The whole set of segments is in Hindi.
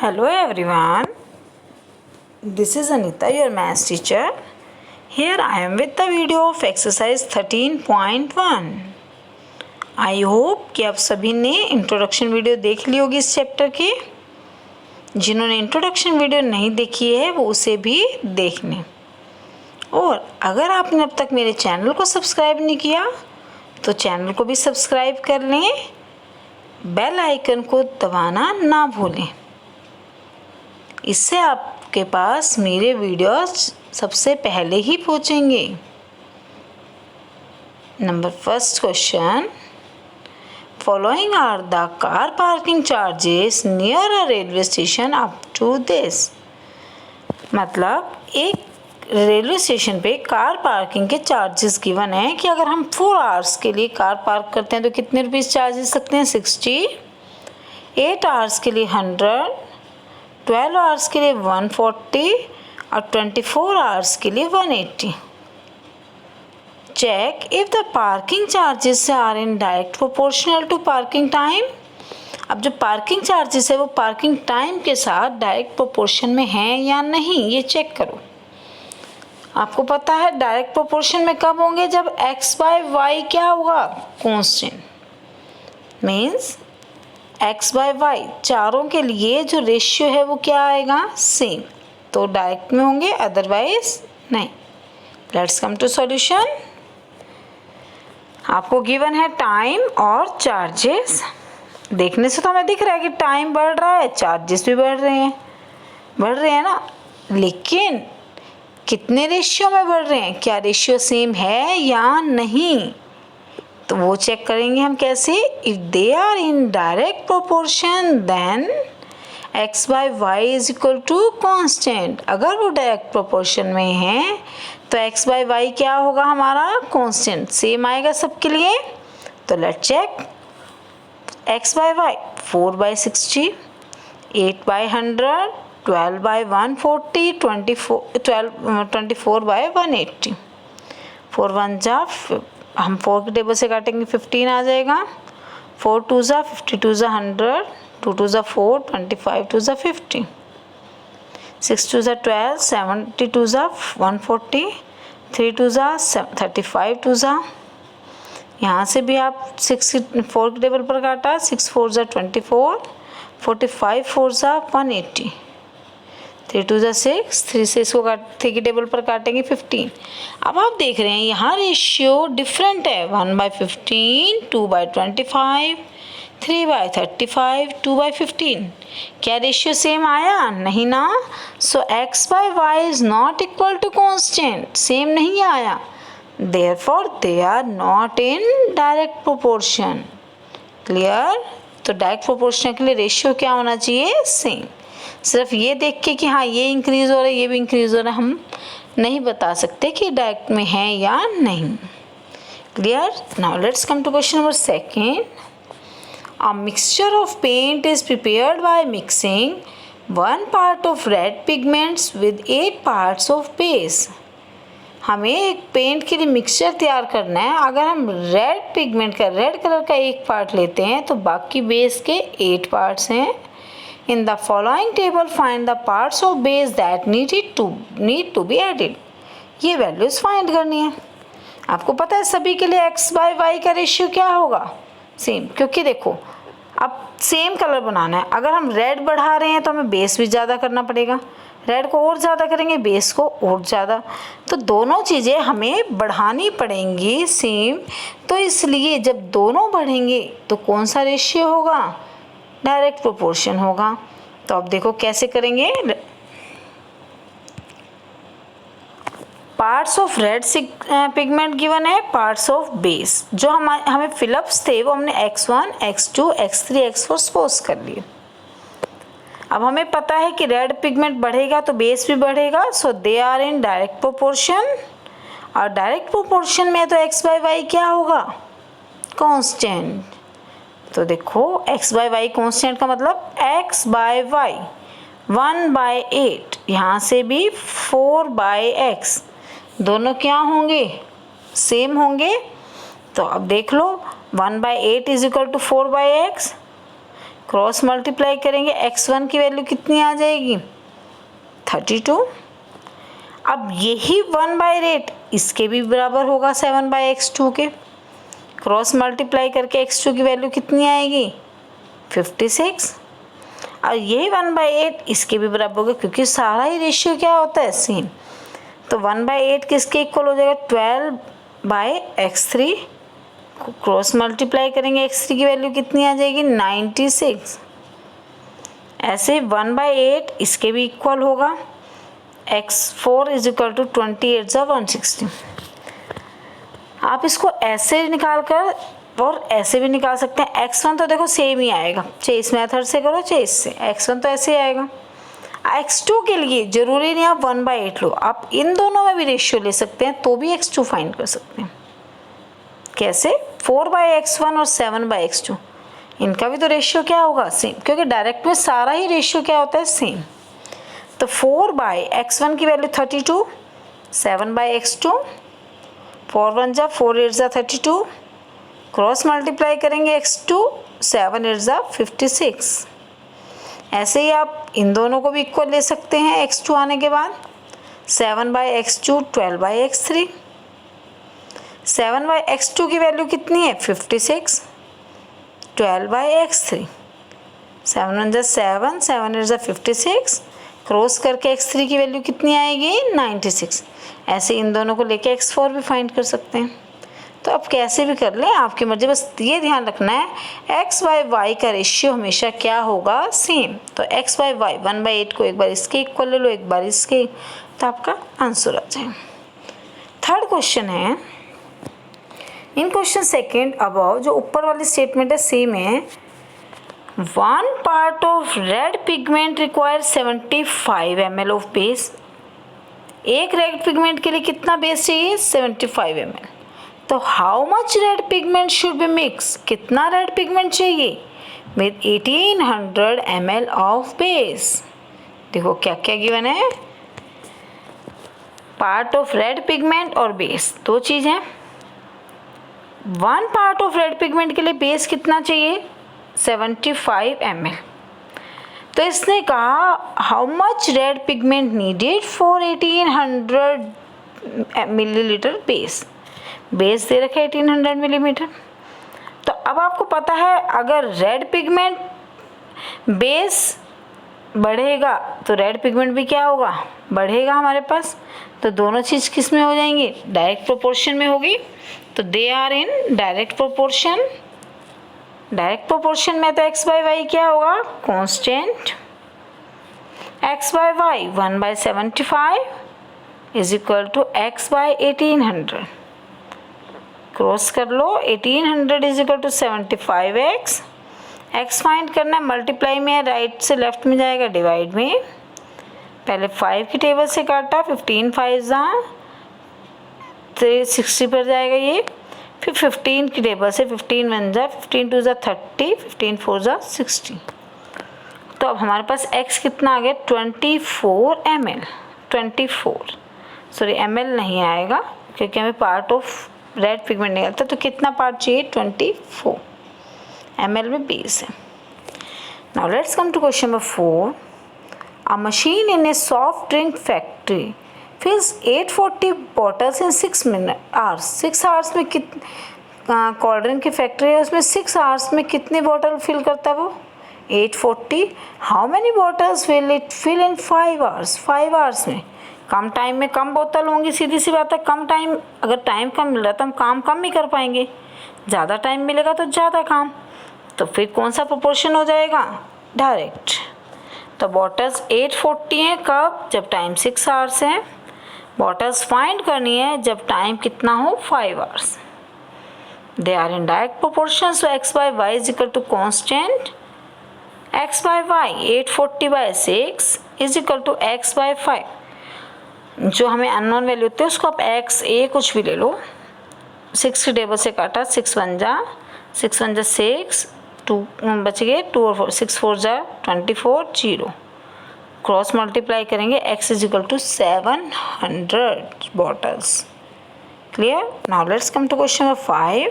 Hello everyone, this is Anita, your maths teacher. Here I am with the video of exercise 13.1. I hope कि आप सभी ने इंट्रोडक्शन वीडियो देख ली होगी इस चैप्टर की। जिन्होंने इंट्रोडक्शन वीडियो नहीं देखी है वो उसे भी देख लें। और अगर आपने अब तक मेरे चैनल को सब्सक्राइब नहीं किया तो चैनल को भी सब्सक्राइब कर लें, बेल आइकन को दबाना ना भूलें। इससे आपके पास मेरे वीडियोस सबसे पहले ही पहुंचेंगे। Number first question, following are the car parking charges near a railway station up to this. मतलब एक रेलवे स्टेशन पे कार पार्किंग के चार्जेस गिवन है कि अगर हम 4 आवर्स के लिए कार पार्क करते हैं तो कितने रुपीज़ चार्जेस सकते हैं, 60। 8 आवर्स के लिए 100, 12 आवर्स के लिए 140 और 24 आवर्स के लिए 180। Check if the parking charges are in direct proportional to parking time. अब जो पार्किंग चार्जेस है वो पार्किंग टाइम के साथ डायरेक्ट प्रोपोर्शन में हैं या नहीं, ये चेक करो। आपको पता है डायरेक्ट प्रोपोर्शन में कब होंगे, जब x/y क्या होगा, कांस्टेंट। मीन्स x/y चारों के लिए जो रेशियो है वो क्या आएगा, सेम। तो डायरेक्ट में होंगे, अदरवाइज नहीं। Let's come to solution. आपको गिवन है टाइम और चार्जेस। देखने से तो हमें दिख रहा है कि टाइम बढ़ रहा है, चार्जेस भी बढ़ रहे हैं ना, लेकिन कितने रेशियो में बढ़ रहे हैं, क्या रेशियो सेम है या नहीं, तो वो चेक करेंगे हम कैसे। If they are in direct proportion then x/y is equal to constant. अगर वो डायरेक्ट प्रोपोर्शन में है तो x/y क्या होगा हमारा, कांस्टेंट, सेम आएगा सबके लिए। तो लेट्स चेक। x/y 4/60, 8/100, 12/140, 24/180। 4 1 जा, हम 4 के टेबल से काटेंगे 15 आ जाएगा। 4 2 जा 52 जा 100, 2 2 जा 4, 25 2 जा 50, 6 2 जा 12, 72 जा 140, 3 2 जा 35 2 जा। यहाँ से भी आप 4 के टेबल पर काटा, 6 4 जा 24, 45 4 जा 180, 3 2 जा 6, 3 से इसको 3 के टेबल पर काटेंगे 15। अब आप देख रहे हैं यहाँ रेशियो डिफरेंट है, 1/15, 2/25, 3/35, 2/15। क्या रेशियो सेम आया, नहीं ना। So x/y is not equal to constant, same नहीं आया। Therefore they are not in direct proportion. Clear. तो डायरेक्ट प्रोपोर्शन के लिए रेशियो क्या होना चाहिए, सेम। सिर्फ ये देख के कि हाँ ये इंक्रीज हो रहा है ये भी इंक्रीज हो रहा है, हम नहीं बता सकते कि डायरेक्ट में है या नहीं। Clear. Now let's come to question number second. A mixture of paint is prepared by mixing 1 part of red pigments with 8 parts of base। हमें एक पेंट के लिए मिक्सचर तैयार करना है। अगर हम रेड पिगमेंट का, रेड कलर का 1 पार्ट लेते हैं तो बाकी बेस के 8 पार्ट्स हैं। In the following table find the parts of base that need to be added। ये वैल्यूज फाइंड करनी है। आपको पता है सभी के लिए x/y का रेशियो क्या होगा, सेम। क्योंकि देखो अब सेम कलर बनाना है, अगर हम रेड बढ़ा रहे हैं तो हमें बेस भी ज़्यादा करना पड़ेगा, रेड को और ज़्यादा करेंगे बेस को और ज़्यादा, तो दोनों चीज़ें हमें बढ़ानी पड़ेंगी सेम। तो इसलिए जब दोनों बढ़ेंगे तो कौन सा रेशियो होगा, डायरेक्ट प्रोपोर्शन होगा। तो अब देखो कैसे करेंगे। Parts of red pigment given है, पार्ट्स ऑफ बेस जो हमें फिलअप्स थे वो हमने x1 x2 x3 x4 suppose कर लिए। अब हमें पता है कि रेड पिगमेंट बढ़ेगा तो बेस भी बढ़ेगा, so they are in direct proportion. और डायरेक्ट प्रोपोर्शन में तो x/y क्या होगा, कांस्टेंट। तो देखो x/y कांस्टेंट का मतलब x/y 1/8, यहाँ से भी 4/x, दोनों क्या होंगे, सेम होंगे। तो अब देख लो 1/8 is equal to 4/x, cross multiply करेंगे, x1 की वैल्यू कितनी आ जाएगी 32। अब यही 1/8 इसके भी बराबर होगा 7/x2 के। क्रॉस मल्टीप्लाई करके x2 की वैल्यू कितनी आएगी 56। और यही 1/8 इसके भी बराबर होगा, क्योंकि सारा ही रेशियो क्या होता है सेम। तो 1/8 किसके इक्वल हो जाएगा 12/x3। क्रॉस मल्टीप्लाई करेंगे x3 की वैल्यू कितनी आ जाएगी 96। ऐसे 1/8 इसके भी इक्वल होगा x4 इज इक्वल टू 28/160। आप इसको ऐसे निकाल कर और ऐसे भी निकाल सकते हैं। x1 तो देखो सेम ही आएगा, चाहे इस मेथड से करो चाहे इससे, x1 तो ऐसे ही आएगा। x2 के लिए जरूरी नहीं आप 1/8 लो, आप इन दोनों में भी रेशियो ले सकते हैं तो भी x2 फाइंड कर सकते हैं। कैसे 4/x1 और 7/x2, इनका भी तो रेशियो क्या होगा सेम, क्योंकि डायरेक्ट में सारा ही रेशियो क्या होता है सेम। तो 4/x1 की वैल्यू 32, 7/x2, 4 1 जा 4 8 जा 32। क्रॉस मल्टीप्लाई करेंगे x2, 7 8 जा 56। ऐसे ही आप इन दोनों को भी इक्वल ले सकते हैं x2 आने के बाद। 7/x2 12/x3। 7/x2 की वैल्यू कितनी है 56, 12/x3। 7 1 जा 7, 7 8 जा 56। क्रॉस करके x3 की वैल्यू कितनी आएगी 96। ऐसे इन दोनों को लेके x4 भी फाइंड कर सकते हैं। तो आप कैसे भी कर लें, आपकी मर्जी, बस ये ध्यान रखना है x/y का रेशियो हमेशा क्या होगा सेम। तो x/y 1/8 को एक बार इसके इक्वल ले लो, एक बार इसके, तो आपका आंसर आ जाए। थर्ड क्वेश्चन है, इन क्वेश्चन सेकेंड अबाउ जो ऊपर वाली स्टेटमेंट है सेम है। 1 part of red pigment requires 75 ml of base। एक रेड पिगमेंट के लिए कितना बेस चाहिए 75 ml। तो how much red pigment should be mix, कितना रेड पिगमेंट चाहिए विद 1800 ml ऑफ बेस। देखो क्या क्या गिवन है, पार्ट ऑफ रेड पिगमेंट और बेस, दो चीज है। 1 part ऑफ रेड पिगमेंट के लिए बेस कितना चाहिए 75 ml। तो इसने कहा how much red pigment needed for 1800 millilitre base. Base दे रखा है 1800 मिलीमीटर। तो अब आपको पता है अगर रेड पिगमेंट बेस बढ़ेगा तो रेड पिगमेंट भी क्या होगा बढ़ेगा हमारे पास। तो दोनों चीज़ किस में हो जाएंगी डायरेक्ट प्रोपोर्शन में होगी। तो they are in direct proportion. Direct proportion में तो x/y क्या होगा constant. x/y 1/75 is equal to x/1800। Cross कर लो 1800 is equal to 75x। x find करना है, मल्टीप्लाई में है, राइट से लेफ्ट में जाएगा डिवाइड में। पहले 5 की टेबल से काटा, 15 5 जहाँ 60 पर जाएगा ये। फिर 15 की टेबल से 15 1 जा 15 2 जा 30, 15 4 जा 60। तो अब हमारे पास x कितना आ गया 24 ml। 24 सॉरी ml नहीं आएगा क्योंकि हमें पार्ट ऑफ रेड पिगमेंट निकलता। तो कितना पार्ट चाहिए 24 ml में बेस है। Now let's come to question number 4। A machine in a soft drink factory fills 840 bottles in 6 hours। 6 hours में कोल्ड ड्रिंक की फैक्ट्री है, उसमें 6 hours में कितनी बॉटल फिल करता है वो 840। How many bottles will it fill in 5 hours। 5 hours में कम टाइम में कम बोतल होंगी, सीधी सी बात है। कम टाइम, अगर टाइम कम मिल रहा है तो हम काम कम ही कर पाएंगे, ज़्यादा टाइम मिलेगा तो ज़्यादा काम। तो फिर कौन सा प्रोपोर्शन हो जाएगा डायरेक्ट। तो बॉटल्स 840 हैं कब जब टाइम 6 hours है। बॉटल्स फाइंड करनी है जब टाइम कितना हो 5 hours। They are in direct proportion. So x/y is equal to constant x/y 840/6 is equal to x/5। जो हमें अननोन वैल्यू होती है उसको आप x a कुछ भी ले लो। 6 की टेबल से काटा, 6 1 जा 6 2 बच गए 2 और 4, 6 4 जा 24 0। क्रॉस मल्टीप्लाई करेंगे x is equal to 700 bottles. Clear. Now let's come to question number 5।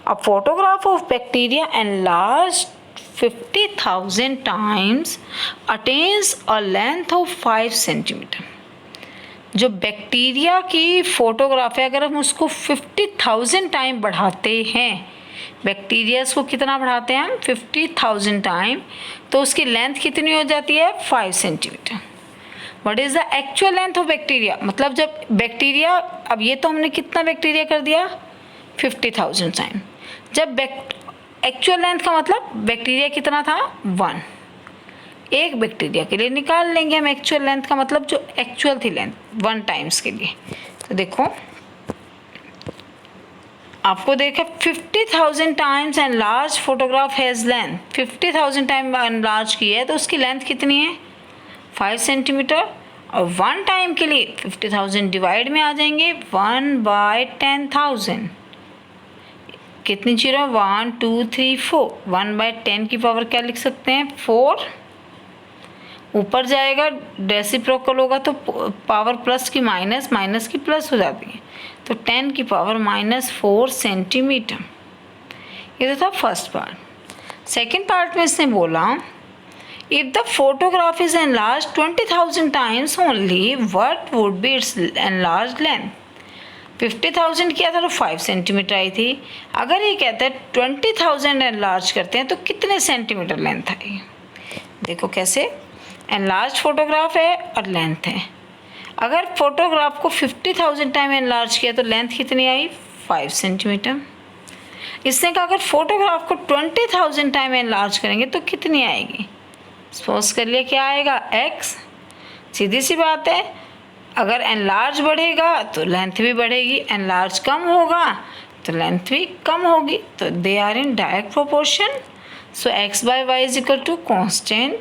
A photograph of bacteria enlarged 50,000 times attains a length of 5 centimetre. जो बैक्टीरिया की फोटोग्राफ है, अगर हम उसको 50,000 टाइम बढ़ाते हैं, बैक्टीरियाज को कितना बढ़ाते हैं हम 50,000 टाइम, तो उसकी लेंथ कितनी हो जाती है 5 centimetre. What is the actual length of bacteria, मतलब जब बैक्टीरिया, अब ये तो हमने कितना बैक्टीरिया कर दिया 50,000 टाइम, जब एक्चुअल लेंथ का मतलब बैक्टीरिया कितना था 1, एक बैक्टीरिया के लिए निकाल लेंगे हम एक्चुअल लेंथ का मतलब जो एक्चुअल थी लेंथ 1 टाइम्स के लिए। तो देखो आपको देखा 50,000 times and large photograph has length, 50,000 time enlarge की है तो उसकी लेंथ कितनी है 5 सेंटीमीटर, और 1 टाइम के लिए 50,000 डिवाइड में आ जाएंगे 1/10,000, कितनी जीरो 1 2 3 4, 1/10 की पावर क्या लिख सकते हैं 4, ऊपर जाएगा रेसिप्रोकल होगा तो पावर प्लस की माइनस, माइनस की प्लस हो जाती है, तो 10 की पावर -4 सेंटीमीटर। ये तो था फर्स्ट पार्ट। सेकेंड पार्ट में इसने बोला if the photograph is enlarge 20,000 times only what would be it's enlarge length. 50,000 किया था तो 5 सेंटीमीटर आई थी, अगर ये कहते हैं 20,000 एनलार्ज करते हैं तो कितने सेंटीमीटर लेंथ आएगी। देखो कैसे, एनलार्ज फोटोग्राफ है और लेंथ है, अगर फोटोग्राफ को 50,000 टाइम एनलार्ज किया तो लेंथ कितनी आई 5 सेंटीमीटर। इसने कहा अगर फोटोग्राफ को 20,000 टाइम एनलार्ज करेंगे तो कितनी आएगी, सपोज कर लिया क्या आएगा x, सीधी सी बात है, अगर एनलार्ज बढ़ेगा तो लेंथ भी बढ़ेगी, एनलार्ज कम होगा तो लेंथ भी कम होगी, तो they are in direct proportion. So x/y is equal to constant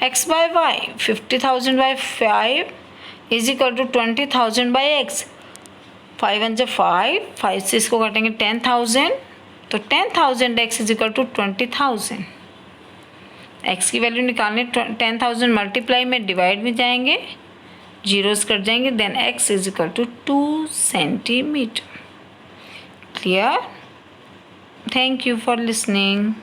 x/y 50,000/5 is equal to 20,000/x, 5 1 जा 5, 5 से इसको काटेंगे 10,000, तो 10,000x is equal to 20,000। x की वैल्यू निकालने 10,000 मल्टीप्लाई में डिवाइड में जाएंगे, जीरोस कट जाएंगे, then x is equal to 2 centimetre. Clear? Thank you for listening.